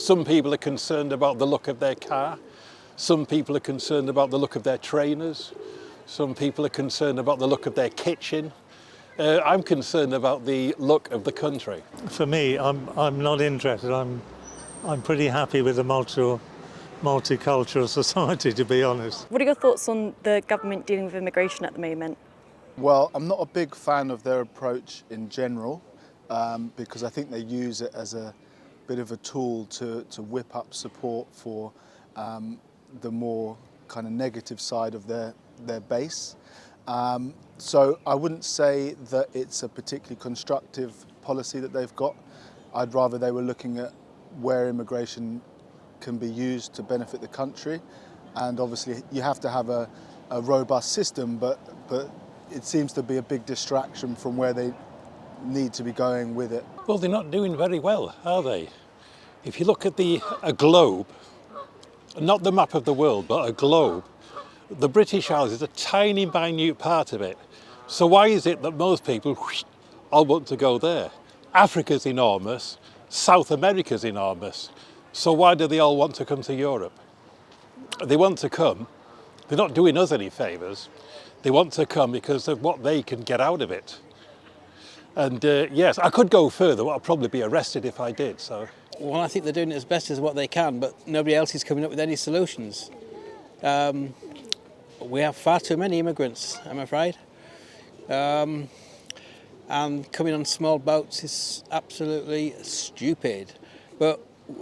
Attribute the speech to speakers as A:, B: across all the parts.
A: Some people are concerned about the look of their car. Some people are concerned about the look of their trainers. Some people are concerned about the look of their kitchen. I'm concerned about the look of the country.
B: For me, I'm not interested. I'm pretty happy with the multicultural society, to be honest.
C: What are your thoughts on the government dealing with immigration at the moment?
D: Well, I'm not a big fan of their approach in general because I think they use it as a bit of a tool to whip up support for the more kind of negative side of their base. So I wouldn't say that it's a particularly constructive policy that they've got. I'd rather they were looking at where immigration can be used to benefit the country, and obviously you have to have a robust system, but it seems to be a big distraction from where they need to be going with it.
A: Well, they're not doing very well, are they? If you look at a globe, not the map of the world, but a globe, the British Isles is a tiny, minute part of it. So why is it that most people all want to go there? Africa's enormous, South America's enormous. So why do they all want to come to Europe? They want to come, they're not doing us any favours, they want to come because of what they can get out of it. And yes, I could go further, but I'd probably be arrested if I did. So.
E: Well, I think they're doing it as best as what they can, but nobody else is coming up with any solutions. We have far too many immigrants, I'm afraid. And coming on small boats is absolutely stupid. But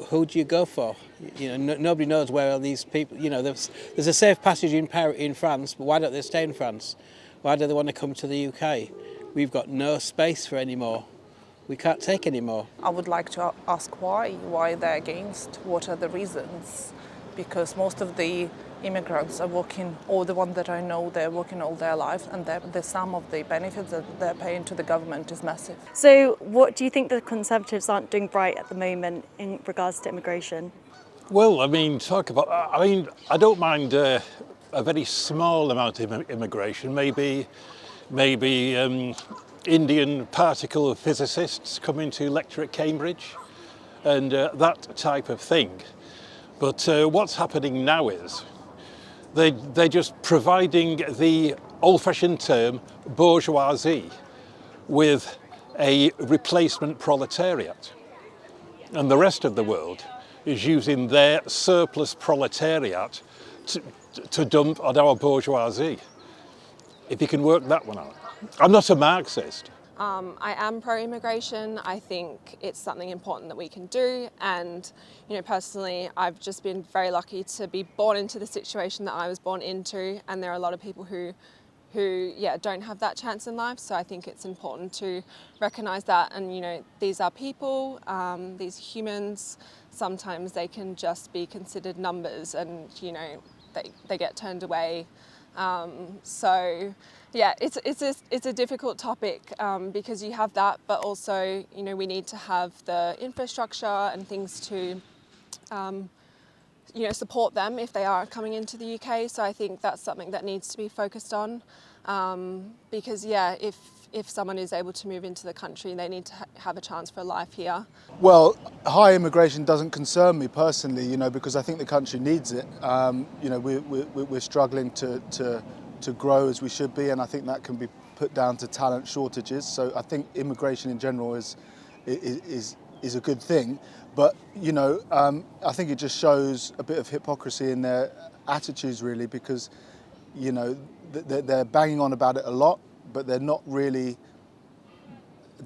E: who do you go for? You know, nobody knows where all these people. You know, there's a safe passage in France, but why don't they stay in France? Why do they want to come to the UK? We've got no space for any more. We can't take any more.
F: I would like to ask why they're against. What are the reasons? Because most of the immigrants are working, or the ones that I know, they're working all their life, and the sum of the benefits that they're paying to the government is massive.
C: So what do you think the Conservatives aren't doing right at the moment in regards to immigration?
A: Well, I mean, I don't mind a very small amount of immigration, maybe Indian particle physicists coming to lecture at Cambridge and that type of thing. But what's happening now is they're just providing the old-fashioned term bourgeoisie with a replacement proletariat. And the rest of the world is using their surplus proletariat to dump on our bourgeoisie. If you can work that one out. I'm not a Marxist.
G: I am pro-immigration. I think it's something important that we can do, and you know, personally, I've just been very lucky to be born into the situation that I was born into, and there are a lot of people who don't have that chance in life. So I think it's important to recognise that, and you know, these are people, these humans. Sometimes they can just be considered numbers, and you know, they get turned away. So yeah, it's a difficult topic because you have that, but also you know, we need to have the infrastructure and things to you know, support them if they are coming into the UK. So I think that's something that needs to be focused on because yeah, if someone is able to move into the country, they need to have a chance for a life here.
D: Well, high immigration doesn't concern me personally, you know, because I think the country needs it. You know, we're struggling to grow as we should be, and I think that can be put down to talent shortages. So I think immigration in general is a good thing. But you know, I think it just shows a bit of hypocrisy in their attitudes, really, because you know they're banging on about it a lot, but they're not really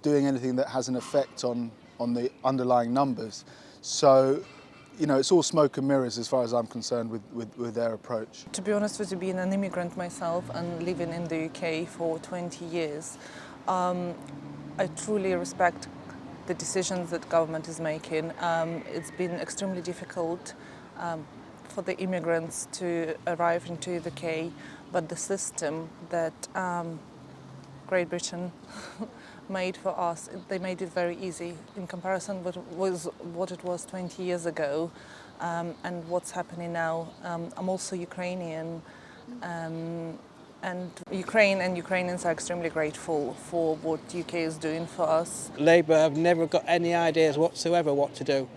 D: doing anything that has an effect on the underlying numbers. So, you know, it's all smoke and mirrors as far as I'm concerned with their approach.
F: To be honest with you, being an immigrant myself and living in the UK for 20 years, I truly respect the decisions that government is making. It's been extremely difficult for the immigrants to arrive into the UK, but the system that Great Britain made for us, they made it very easy in comparison with what it was 20 years ago and what's happening now. I'm also Ukrainian, and Ukraine and Ukrainians are extremely grateful for what the UK is doing for us.
E: Labour have never got any ideas whatsoever what to do.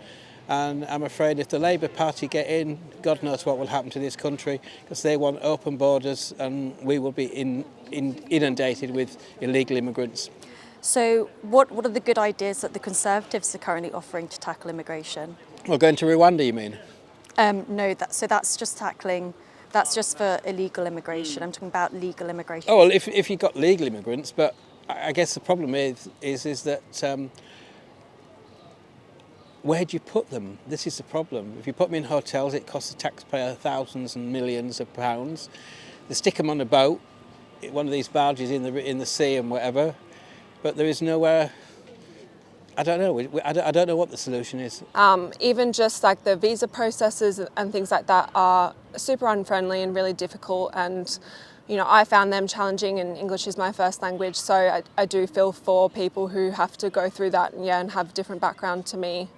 E: And I'm afraid if the Labour Party get in, God knows what will happen to this country, because they want open borders and we will be inundated with illegal immigrants.
C: So what are the good ideas that the Conservatives are currently offering to tackle immigration?
E: Well, going to Rwanda, you mean?
C: No, that's just for illegal immigration. I'm talking about legal immigration.
E: Oh, well, if you've got legal immigrants, but I guess the problem is that where do you put them? This is the problem. If you put them in hotels, it costs the taxpayer thousands and millions of pounds. They stick them on a boat, one of these barges in the sea and whatever, but there is nowhere. I don't know. I don't know what the solution is.
G: Even just like the visa processes and things like that are super unfriendly and really difficult, and I found them challenging, and English is my first language, so I do feel for people who have to go through that and have a different background to me.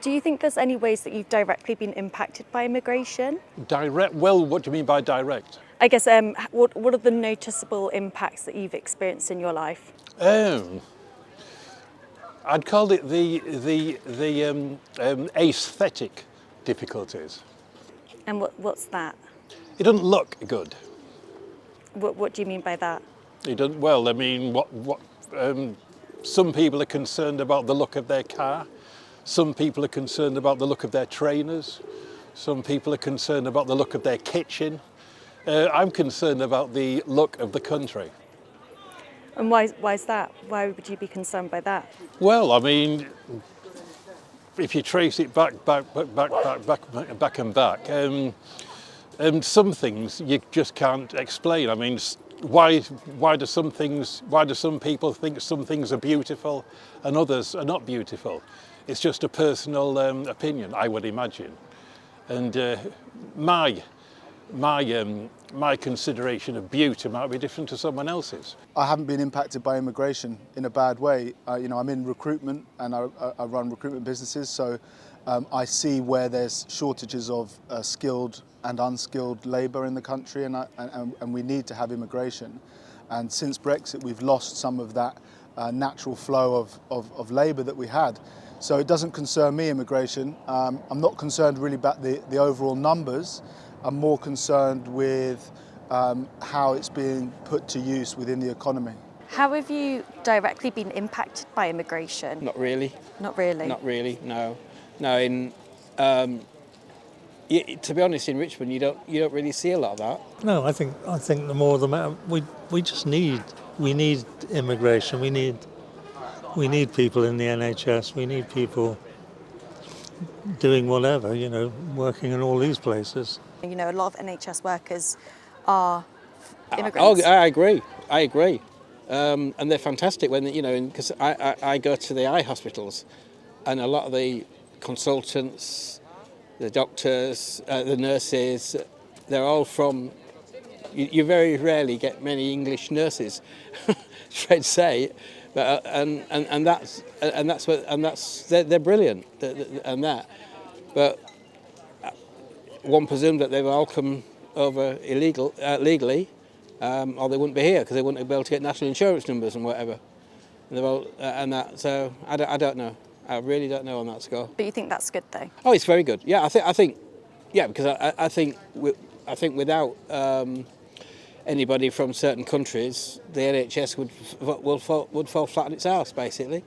C: Do you think there's any ways that you've directly been impacted by immigration?
A: Direct? Well, what do you mean by direct?
C: I guess what are the noticeable impacts that you've experienced in your life?
A: I'd call it the aesthetic difficulties.
C: And what's that?
A: It doesn't look good.
C: What do you mean by that?
A: It doesn't. Well, I mean, some people are concerned about the look of their car. Some people are concerned about the look of their trainers. Some people are concerned about the look of their kitchen. I'm concerned about the look of the country.
C: And why is that? Why would you be concerned by that?
A: Well, I mean, if you trace it back and back, some things you just can't explain. I mean, why do some people think some things are beautiful and others are not beautiful? It's just a personal opinion, I would imagine. And my consideration of beauty might be different to someone else's.
D: I haven't been impacted by immigration in a bad way. I'm in recruitment and I run recruitment businesses, so I see where there's shortages of skilled and unskilled labour in the country, and we need to have immigration. And since Brexit, we've lost some of that natural flow of labour that we had. So it doesn't concern me, immigration. I'm not concerned really about the overall numbers. I'm more concerned with how it's being put to use within the economy.
C: How have you directly been impacted by immigration?
E: Not really.
C: Not really?
E: Not really, no. No, to be honest, in Richmond, you don't really see a lot of that.
B: No, I think the more the matter. We just need immigration. We need people in the NHS. We need people doing whatever, working in all these places.
C: A lot of NHS workers are immigrants.
E: Oh, I agree. And they're fantastic when, because I go to the eye hospitals, and a lot of the consultants, the doctors, the nurses, they're all from. You very rarely get many English nurses, straight to say, but they're brilliant, and that, but one presumed that they've all come over legally, or they wouldn't be here because they wouldn't be able to get national insurance numbers and whatever, and they've all So I don't know. I really don't know on that score.
C: But you think that's good, though?
E: Oh, it's very good. Yeah, I think, yeah, because I think without anybody from certain countries, the NHS would fall flat on its arse, basically.